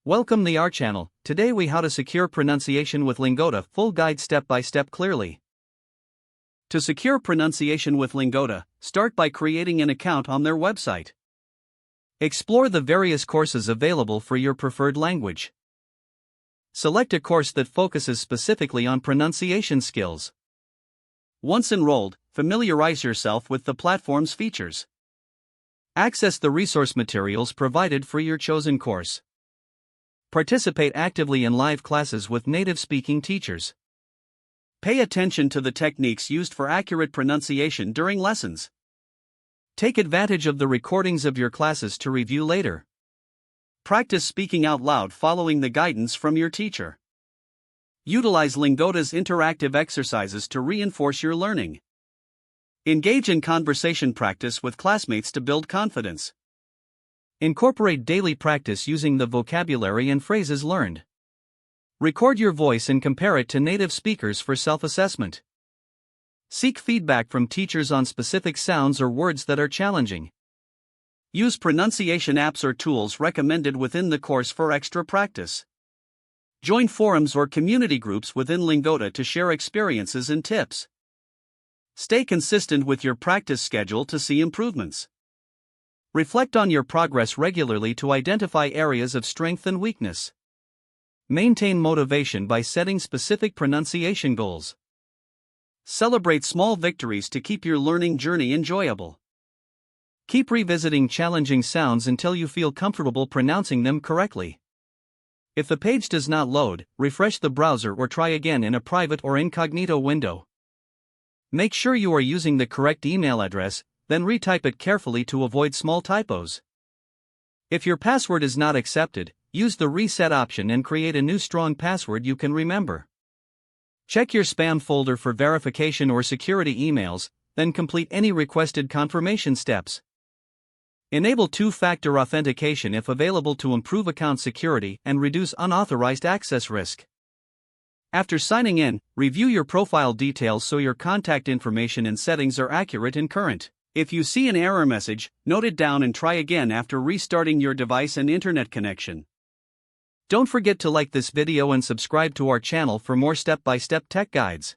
Welcome to our channel. Today we how to secure pronunciation with Lingoda, full guide step by step clearly. To secure pronunciation with Lingoda, start by creating an account on their website. Explore the various courses available for your preferred language. Select a course that focuses specifically on pronunciation skills. Once enrolled, familiarize yourself with the platform's features. Access the resource materials provided for your chosen course. Participate actively in live classes with native-speaking teachers. Pay attention to the techniques used for accurate pronunciation during lessons. Take advantage of the recordings of your classes to review later. Practice speaking out loud following the guidance from your teacher. Utilize Lingoda's interactive exercises to reinforce your learning. Engage in conversation practice with classmates to build confidence. Incorporate daily practice using the vocabulary and phrases learned. Record your voice and compare it to native speakers for self-assessment. Seek feedback from teachers on specific sounds or words that are challenging. Use pronunciation apps or tools recommended within the course for extra practice. Join forums or community groups within Lingoda to share experiences and tips. Stay consistent with your practice schedule to see improvements. Reflect on your progress regularly to identify areas of strength and weakness. Maintain motivation by setting specific pronunciation goals. Celebrate small victories to keep your learning journey enjoyable. Keep revisiting challenging sounds until you feel comfortable pronouncing them correctly. If the page does not load, refresh the browser or try again in a private or incognito window. Make sure you are using the correct email address, then retype it carefully to avoid small typos. If your password is not accepted, use the reset option and create a new strong password you can remember. Check your spam folder for verification or security emails, then complete any requested confirmation steps. Enable two-factor authentication if available to improve account security and reduce unauthorized access risk. After signing in, review your profile details so your contact information and settings are accurate and current. If you see an error message, note it down and try again after restarting your device and internet connection. Don't forget to like this video and subscribe to our channel for more step-by-step tech guides.